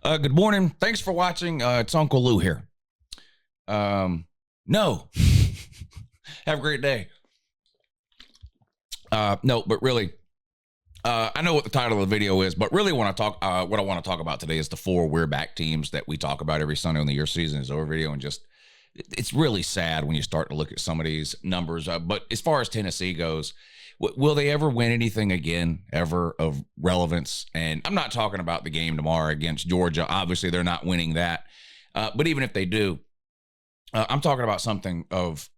Good morning. Thanks for watching. It's Uncle Lou here. No. Have a great day. No, but really, I know what the title of the video is, but really what I want to talk about today is the 4 We're Back teams that we talk about every Sunday on the Year Season is Over video. And just, it's really sad when you start to look at some of these numbers. But as far as Tennessee goes, will they ever win anything again, ever, of relevance? And I'm not talking about the game tomorrow against Georgia. Obviously, they're not winning that. But even if they do, I'm talking about something of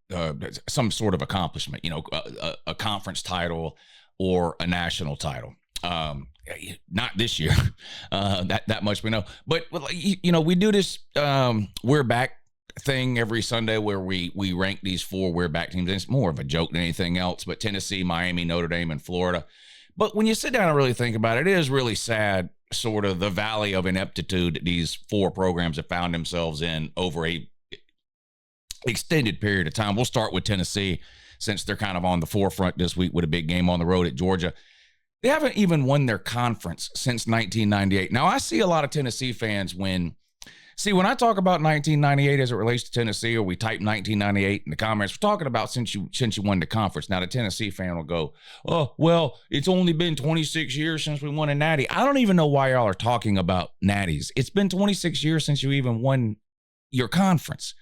some sort of accomplishment, a conference title or a national title. Not this year, that much we know. But, we do this We're Back thing every Sunday where we rank these 4 We're Back teams. And it's more of a joke than anything else, but Tennessee, Miami, Notre Dame, and Florida. But when you sit down and really think about it, it is really sad, sort of the valley of ineptitude that these 4 programs have found themselves in over a extended period of time. We'll start with Tennessee since they're kind of on the forefront this week with a big game on the road at Georgia. They haven't even won their conference since 1998. Now, I see a lot of Tennessee fans when I talk about 1998 as it relates to Tennessee, or we type 1998 in the comments, we're talking about since you won the conference. Now, the Tennessee fan will go, oh, well, it's only been 26 years since we won a natty. I don't even know why y'all are talking about natties. It's been 26 years since you even won your conference.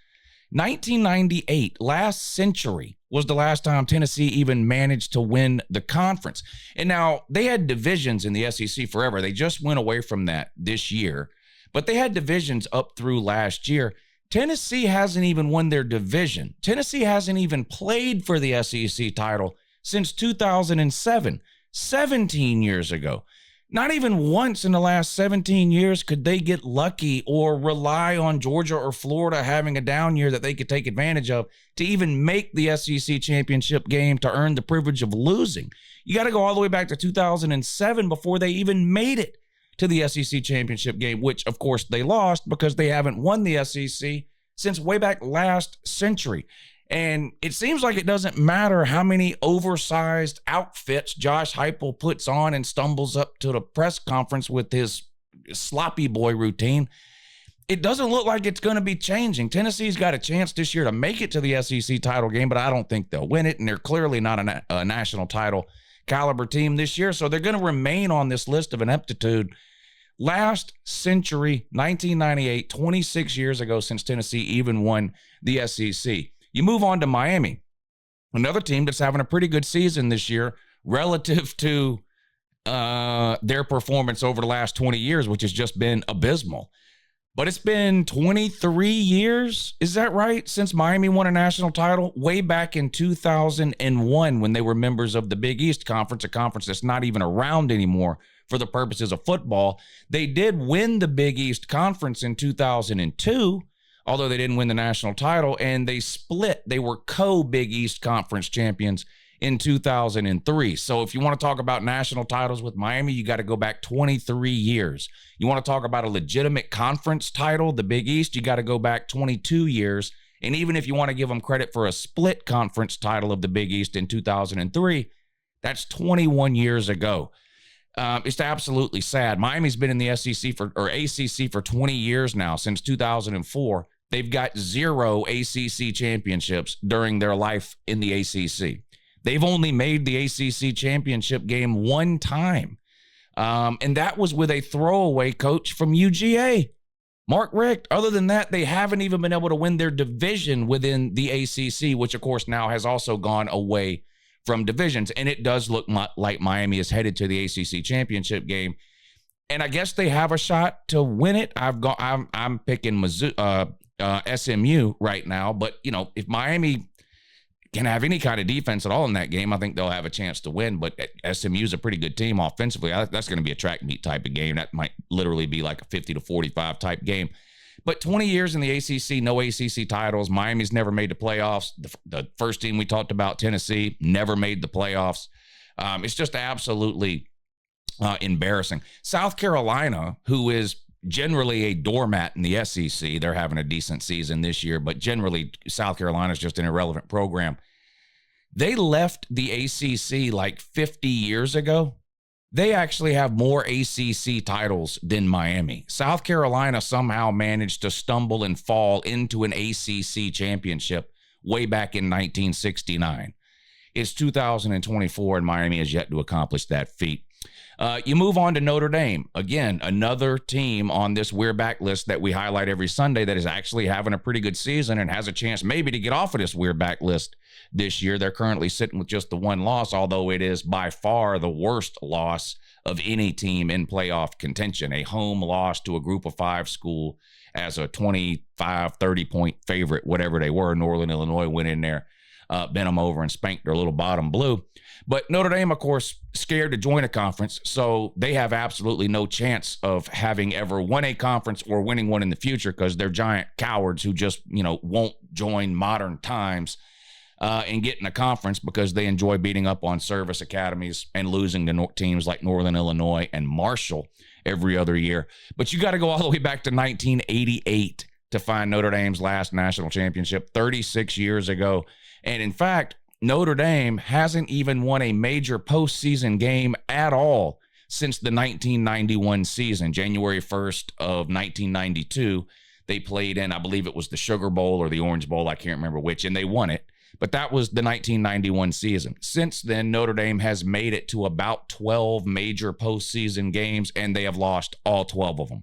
1998, last century, was the last time Tennessee even managed to win the conference. And now, they had divisions in the SEC forever. They just went away from that this year. But they had divisions up through last year. Tennessee hasn't even won their division. Tennessee hasn't even played for the SEC title since 2007, 17 years ago. Not even once in the last 17 years could they get lucky or rely on Georgia or Florida having a down year that they could take advantage of to even make the SEC championship game to earn the privilege of losing. You got to go all the way back to 2007 before they even made it to the SEC championship game, which, of course, they lost because they haven't won the SEC since way back last century. And it seems like it doesn't matter how many oversized outfits Josh Heupel puts on and stumbles up to the press conference with his sloppy boy routine. It doesn't look like it's going to be changing. Tennessee's got a chance this year to make it to the SEC title game, but I don't think they'll win it, and they're clearly not a national title caliber team this year, so they're going to remain on this list of ineptitude. Last century, 1998, 26 years ago since Tennessee even won the SEC. You move on to Miami, another team that's having a pretty good season this year relative to their performance over the last 20 years, which has just been abysmal. But it's been 23 years, is that right, since Miami won a national title? Way back in 2001 when they were members of the Big East Conference, a conference that's not even around anymore for the purposes of football. They did win the Big East Conference in 2002, although they didn't win the national title, and they split. They were co-Big East Conference champions in 2003. So if you want to talk about national titles with Miami, you got to go back 23 years. You want to talk about a legitimate conference title, the Big East, you got to go back 22 years. And even if you want to give them credit for a split conference title of the Big East in 2003, that's 21 years ago. It's absolutely sad. Miami's been in the ACC for 20 years now, since 2004. They've got 0 ACC championships during their life in the ACC. They've only made the ACC championship game 1 time. And that was with a throwaway coach from UGA, Mark Richt. Other than that, they haven't even been able to win their division within the ACC, which, of course, now has also gone away from divisions. And it does look like Miami is headed to the ACC championship game. And I guess they have a shot to win it. I'm picking SMU right now. But, if Miami can have any kind of defense at all in that game, I think they'll have a chance to win. But SMU's a pretty good team offensively. That's going to be a track meet type of game. That might literally be like a 50-45 type game. But 20 years in the ACC, no ACC titles. Miami's never made the playoffs. The first team we talked about, Tennessee, never made the playoffs. It's just absolutely embarrassing. South Carolina, who is generally a doormat in the SEC, they're having a decent season this year, but generally South Carolina is just an irrelevant program. They left the ACC like 50 years ago. They actually have more ACC titles than Miami. South Carolina somehow managed to stumble and fall into an ACC championship way back in 1969. It's 2024, and Miami has yet to accomplish that feat. You move on to Notre Dame. Again, another team on this We're Back list that we highlight every Sunday that is actually having a pretty good season and has a chance maybe to get off of this We're Back list this year. They're currently sitting with just the one loss, although it is by far the worst loss of any team in playoff contention. A home loss to a group of five school as a 25, 30-point favorite, whatever they were. Northern Illinois went in there, bent them over and spanked their little bottom blue. But Notre Dame, of course, scared to join a conference, so they have absolutely no chance of having ever won a conference or winning one in the future because they're giant cowards who just, won't join modern times and get in a conference because they enjoy beating up on service academies and losing to teams like Northern Illinois and Marshall every other year. But you got to go all the way back to 1988 to find Notre Dame's last national championship, 36 years ago. And in fact, Notre Dame hasn't even won a major postseason game at all since the 1991 season. January 1st of 1992, they played in, I believe it was the Sugar Bowl or the Orange Bowl, I can't remember which, and they won it. But that was the 1991 season. Since then, Notre Dame has made it to about 12 major postseason games, and they have lost all 12 of them.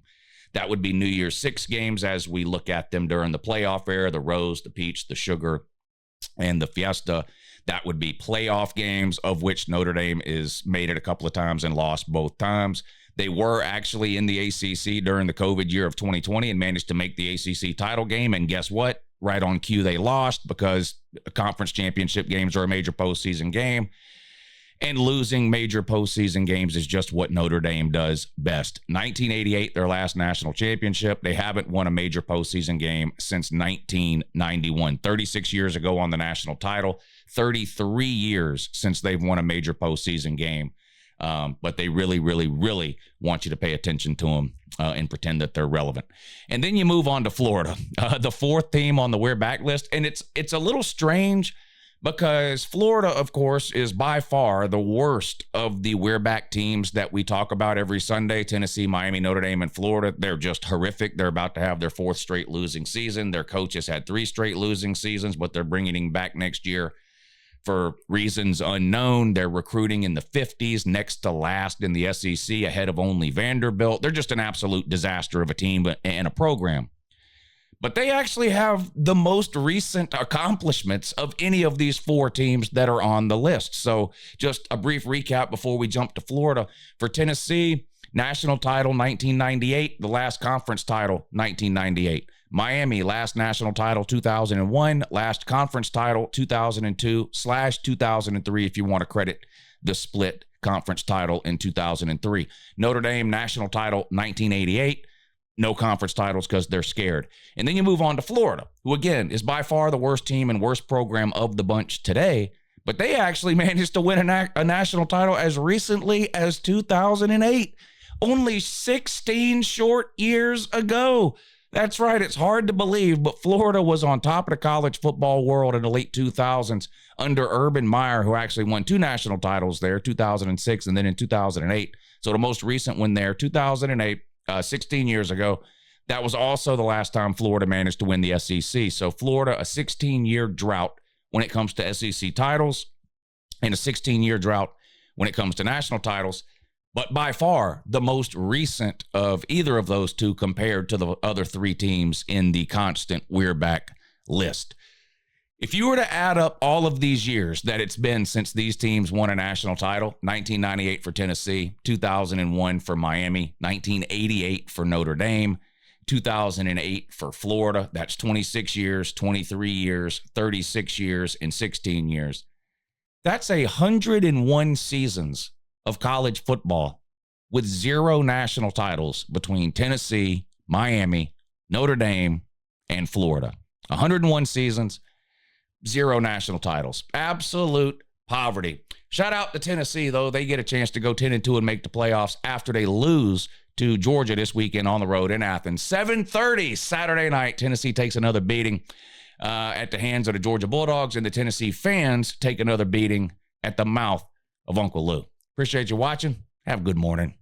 That would be New Year's Six games as we look at them during the playoff era, the Rose, the Peach, the Sugar, and the Fiesta. That would be playoff games, of which Notre Dame is made it a couple of times and lost both times. They were actually in the ACC during the COVID year of 2020 and managed to make the ACC title game. And guess what? Right on cue, they lost because conference championship games are a major postseason game. And losing major postseason games is just what Notre Dame does best. 1988, their last national championship. They haven't won a major postseason game since 1991. 36 years ago on the national title. 33 years since they've won a major postseason game. But they really, really, really want you to pay attention to them and pretend that they're relevant. And then you move on to Florida, the fourth team on the We're Back list. And it's a little strange because Florida, of course, is by far the worst of the We're Back teams that we talk about every Sunday. Tennessee, Miami, Notre Dame, and Florida. They're just horrific. They're about to have their fourth straight losing season. Their coach has had 3 straight losing seasons, but they're bringing him back next year for reasons unknown. They're recruiting in the 50s, next to last in the SEC, ahead of only Vanderbilt. They're just an absolute disaster of a team and a program. But they actually have the most recent accomplishments of any of these 4 teams that are on the list. So just a brief recap before we jump to Florida. For Tennessee, national title 1998, the last conference title 1998. Miami, last national title 2001, last conference title 2002/2003 if you want to credit the split conference title in 2003. Notre Dame, national title 1988. No conference titles because they're scared. And then you move on to Florida, who, again, is by far the worst team and worst program of the bunch today. But they actually managed to win a national title as recently as 2008, only 16 short years ago. That's right. It's hard to believe, but Florida was on top of the college football world in the late 2000s under Urban Meyer, who actually won 2 national titles there, 2006 and then in 2008. So the most recent one there, 2008. 16 years ago. That was also the last time Florida managed to win the SEC. So Florida, a 16-year drought when it comes to SEC titles and a 16-year drought when it comes to national titles, but by far the most recent of either of those two compared to the other 3 teams in the constant We're Back list. If you were to add up all of these years that it's been since these teams won a national title, 1998 for Tennessee, 2001 for Miami, 1988 for Notre Dame, 2008 for Florida, that's 26 years, 23 years, 36 years, and 16 years. That's 101 seasons of college football with 0 national titles between Tennessee, Miami, Notre Dame, and Florida. 101 seasons. 0 national titles. Absolute poverty. Shout out to Tennessee, though. They get a chance to go 10-2 and make the playoffs after they lose to Georgia this weekend on the road in Athens. 7:30 Saturday night. Tennessee takes another beating at the hands of the Georgia Bulldogs, and the Tennessee fans take another beating at the mouth of Uncle Lou. Appreciate you watching. Have a good morning.